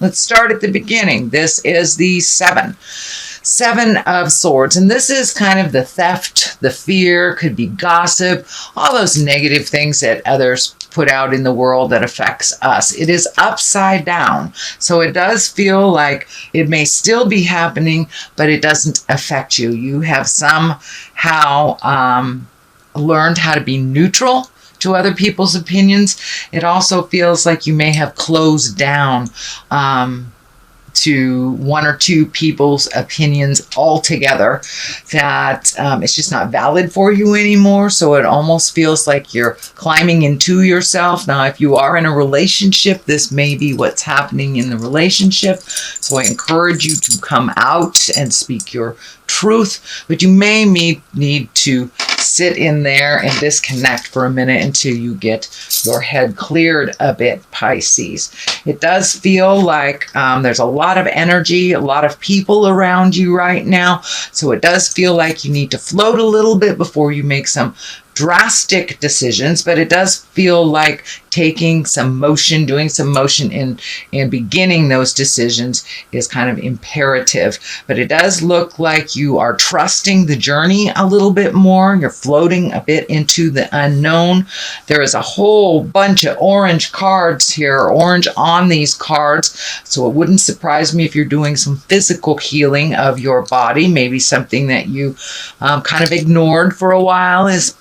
Let's start at the beginning. This is the Seven of Swords. And this is kind of the theft, the fear, could be gossip, all those negative things that others put out in the world that affects us. It is upside down. So it does feel like it may still be happening, but it doesn't affect you. You have somehow learned how to be neutral to other people's opinions. It also feels like you may have closed down to one or two people's opinions altogether, that it's just not valid for you anymore. So it almost feels like you're climbing into yourself. Now, if you are in a relationship, this may be what's happening in the relationship. So I encourage you to come out and speak your truth, but you may need to sit in there and disconnect for a minute until you get your head cleared a bit, Pisces. It does feel like there's a lot of energy, a lot of people around you right now. So it does feel like you need to float a little bit before you make some drastic decisions, but it does feel like taking some motion, doing some motion in beginning those decisions is kind of imperative. But it does look like you are trusting the journey a little bit more. You're floating a bit into the unknown. There is a whole bunch of orange cards here, orange on these cards. So it wouldn't surprise me if you're doing some physical healing of your body. Maybe something that you kind of ignored for a while is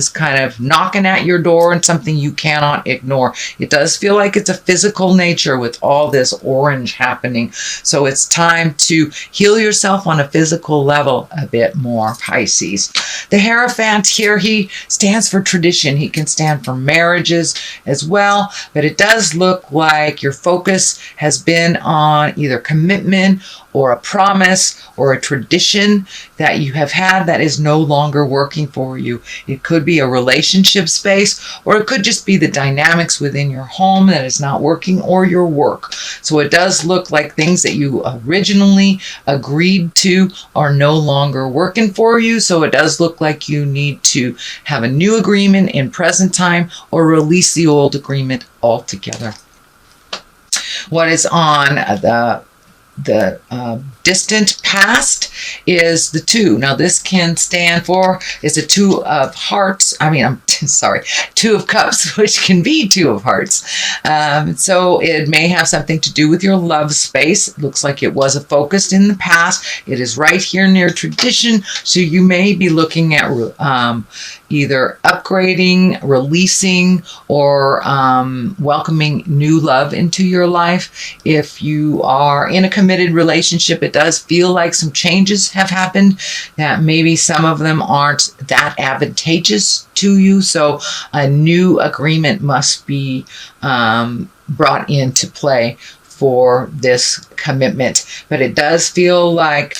kind of knocking at your door, and something you cannot ignore. It does feel like it's a physical nature with all this orange happening. So it's time to heal yourself on a physical level a bit more, Pisces. The Hierophant here, he stands for tradition. He can stand for marriages as well, but it does look like your focus has been on either commitment or a promise or a tradition that you have had that is no longer working for you. It could be a relationship space, or it could just be the dynamics within your home that is not working, or your work. So it does look like things that you originally agreed to are no longer working for you. So it does look like you need to have a new agreement in present time, or release the old agreement altogether. What is on the distant past is the 2. Now this can stand for, is a 2 of hearts. I'm sorry, 2 of cups, which can be 2 of hearts. So it may have something to do with your love space. It looks like it was a focus in the past. It is right here near tradition. So you may be looking at either upgrading, releasing, or welcoming new love into your life. If you are in a committed relationship, it does feel like some changes have happened, that maybe some of them aren't that advantageous to you. So a new agreement must be brought into play for this commitment. But it does feel like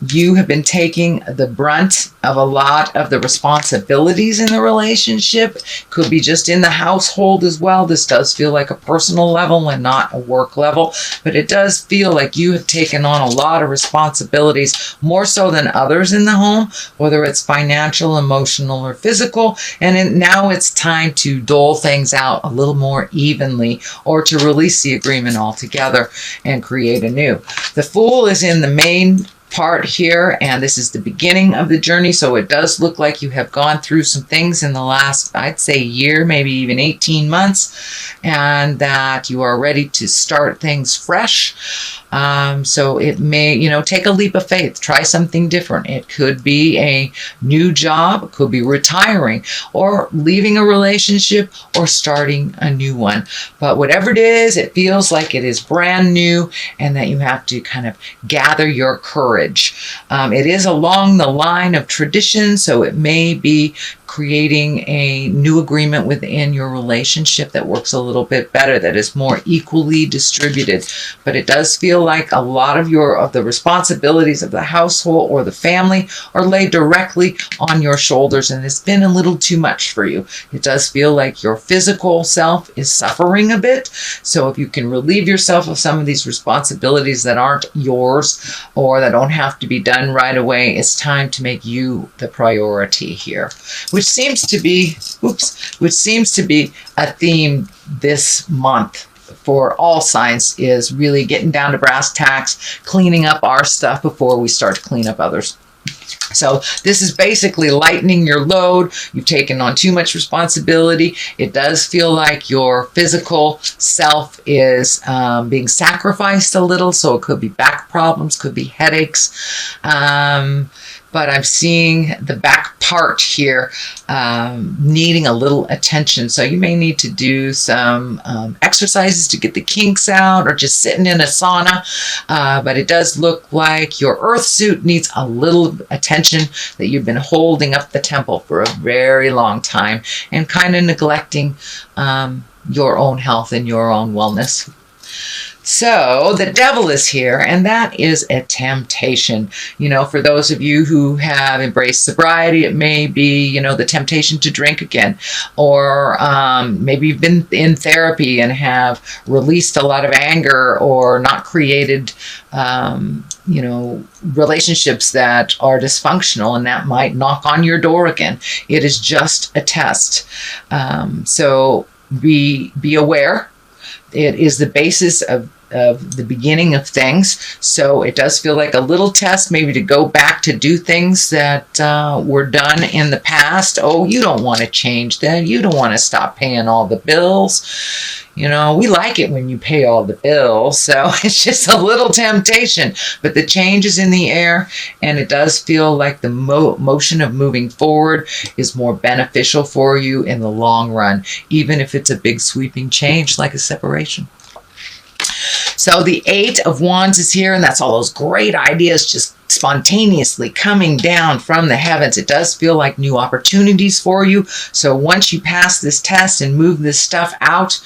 you have been taking the brunt of a lot of the responsibilities in the relationship. Could be just in the household as well. This does feel like a personal level and not a work level, but it does feel like you have taken on a lot of responsibilities, more so than others in the home, whether it's financial, emotional, or physical. And now it's time to dole things out a little more evenly, or to release the agreement altogether and create a new. The Fool is in the main part here, and this is the beginning of the journey. So it does look like you have gone through some things in the last, I'd say, year, maybe even 18 months, and that you are ready to start things fresh. So it may, take a leap of faith, try something different. It could be a new job, it could be retiring, or leaving a relationship, or starting a new one. But whatever it is, it feels like it is brand new, and that you have to kind of gather your courage. It is along the line of tradition, so it may be creating a new agreement within your relationship that works a little bit better, that is more equally distributed. But it does feel like a lot of the responsibilities of the household or the family are laid directly on your shoulders, and it's been a little too much for you. It does feel like your physical self is suffering a bit. So if you can relieve yourself of some of these responsibilities that aren't yours, or that don't have to be done right away, it's time to make you the priority here, which seems to be a theme this month for all signs is really getting down to brass tacks, cleaning up our stuff before we start to clean up others. So this is basically lightening your load. You've taken on too much responsibility. It does feel like your physical self is being sacrificed a little. So it could be back problems, could be headaches. But I'm seeing the back part here needing a little attention. So you may need to do some exercises to get the kinks out, or just sitting in a sauna. But it does look like your earth suit needs a little attention, that you've been holding up the temple for a very long time and kind of neglecting your own health and your own wellness. So the devil is here, and that is a temptation. You know, for those of you who have embraced sobriety, it may be, you know, the temptation to drink again, or maybe you've been in therapy and have released a lot of anger, or not created, you know, relationships that are dysfunctional, and that might knock on your door again. It is just a test. So be aware. It is the basis of the beginning of things. So it does feel like a little test, maybe to go back to do things that were done in the past. Oh, you don't want to change that. You don't want to stop paying all the bills. You know, we like it when you pay all the bills. So it's just a little temptation. But the change is in the air, and it does feel like the motion of moving forward is more beneficial for you in the long run, even if it's a big sweeping change like a separation. So the Eight of Wands is here, and that's all those great ideas just spontaneously coming down from the heavens. It does feel like new opportunities for you. So once you pass this test and move this stuff out,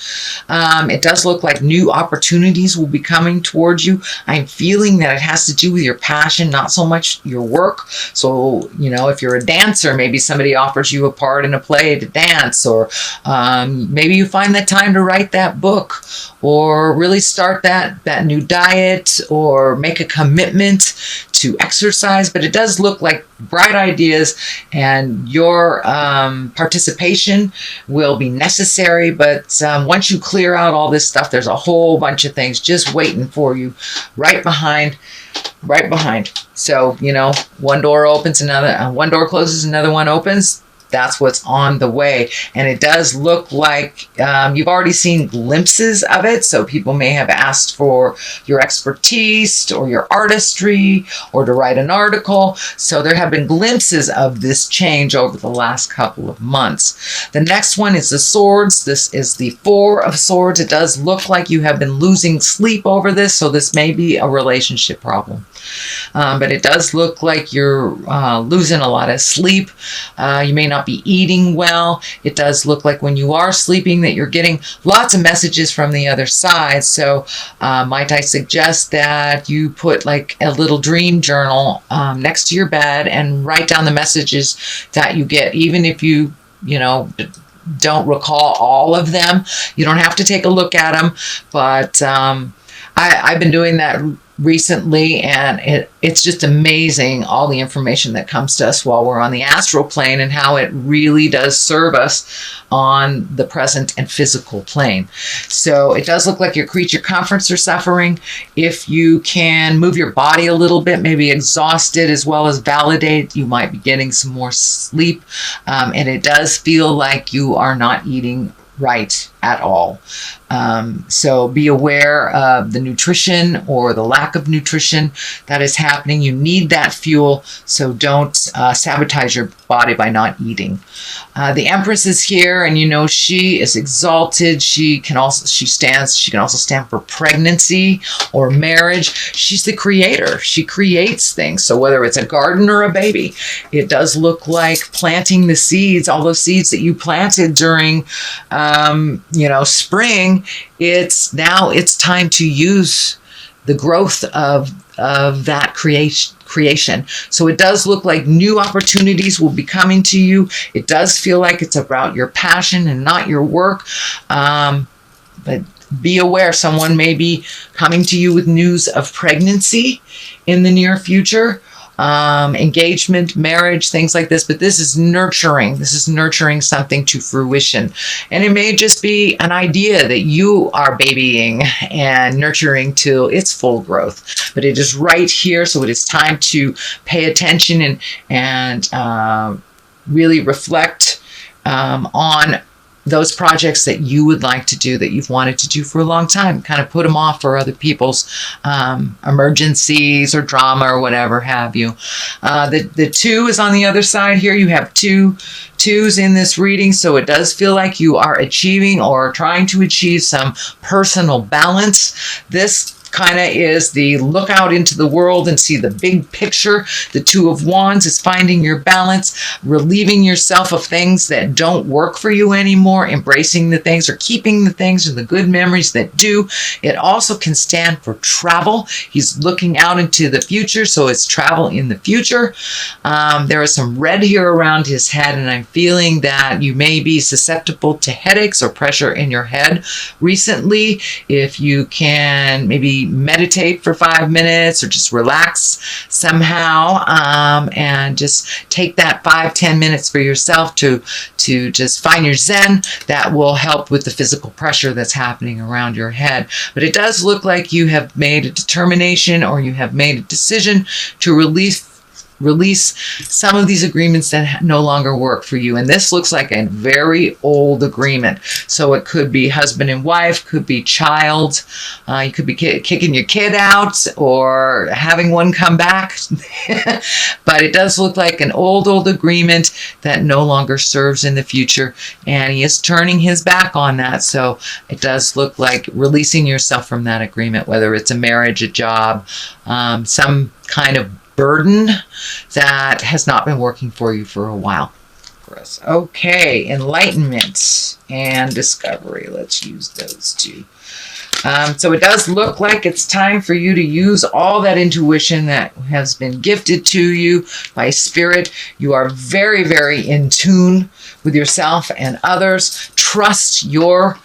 it does look like new opportunities will be coming towards you. I'm feeling that it has to do with your passion, not so much your work. So, you know, if you're a dancer, maybe somebody offers you a part in a play to dance, or maybe you find the time to write that book, or really start that new diet, or make a commitment to exercise. But it does look like bright ideas, and your participation will be necessary. But once you clear out all this stuff, there's a whole bunch of things just waiting for you right behind. So, you know, one door opens, one door closes, another one opens. That's what's on the way. And it does look like you've already seen glimpses of it. So people may have asked for your expertise or your artistry, or to write an article. So there have been glimpses of this change over the last couple of months. The next one is the Swords. This is the Four of Swords. It does look like you have been losing sleep over this. So this may be a relationship problem. But it does look like you're losing a lot of sleep. You may not be eating well. It does look like when you are sleeping that you're getting lots of messages from the other side. So might I suggest that you put like a little dream journal next to your bed and write down the messages that you get, even if you don't recall all of them. You don't have to take a look at them, but I've been doing that recently, and it's just amazing, all the information that comes to us while we're on the astral plane, and how it really does serve us on the present and physical plane. So it does look like your creature comforts are suffering. If you can move your body a little bit, maybe exhausted as well as validate, you might be getting some more sleep. And it does feel like you are not eating right at all. So be aware of the nutrition or the lack of nutrition that is happening. You need that fuel, so don't sabotage your body by not eating. The Empress is here, and she is exalted. She can also stand for pregnancy or marriage. She's the creator. She creates things. So whether it's a garden or a baby, it does look like planting the seeds, all those seeds that you planted during spring. It's time to use the growth of that creation. So it does look like new opportunities will be coming to you. It does feel like it's about your passion and not your work. But be aware, someone may be coming to you with news of pregnancy in the near future. engagement, marriage, things like this. But this is nurturing. This is nurturing something to fruition. And it may just be an idea that you are babying and nurturing till its full growth. But it is right here, so it is time to pay attention and really reflect on those projects that you would like to do, that you've wanted to do for a long time. Kind of put them off for other people's emergencies or drama or whatever have you. The 2 is on the other side here. You have two twos in this reading, so it does feel like you are achieving or trying to achieve some personal balance. This kind of is the look out into the world and see the big picture. The 2 of Wands is finding your balance, relieving yourself of things that don't work for you anymore, embracing the things or keeping the things or the good memories that do. It also can stand for travel. He's looking out into the future, so it's travel in the future. There is some red here around his head, and I'm feeling that you may be susceptible to headaches or pressure in your head recently. If you can maybe meditate for 5 minutes or just relax somehow, and just take that 5-10 minutes for yourself to just find your zen, that will help with the physical pressure that's happening around your head. But it does look like you have made a determination, or you have made a decision to release some of these agreements that no longer work for you. And this looks like a very old agreement. So it could be husband and wife, could be child. You could be kicking your kid out or having one come back. But it does look like an old agreement that no longer serves in the future. And he is turning his back on that. So it does look like releasing yourself from that agreement, whether it's a marriage, a job, some kind of burden that has not been working for you for a while. Okay, enlightenment and discovery. Let's use those 2. So it does look like it's time for you to use all that intuition that has been gifted to you by spirit. You are very, very in tune with yourself and others. Trust your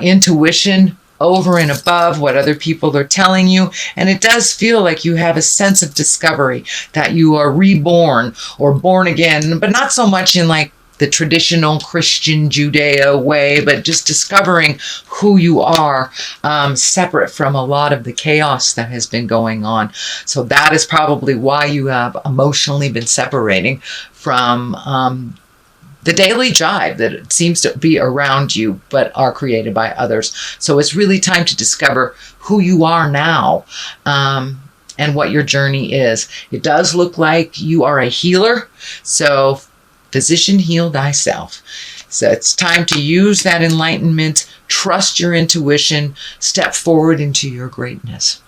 intuition over and above what other people are telling you. And it does feel like you have a sense of discovery, that you are reborn or born again, but not so much in like the traditional Christian Judeo way, but just discovering who you are, separate from a lot of the chaos that has been going on. So that is probably why you have emotionally been separating from the daily jive that seems to be around you, but are created by others. So it's really time to discover who you are now, and what your journey is. It does look like you are a healer. So physician, heal thyself. So it's time to use that enlightenment, trust your intuition, step forward into your greatness.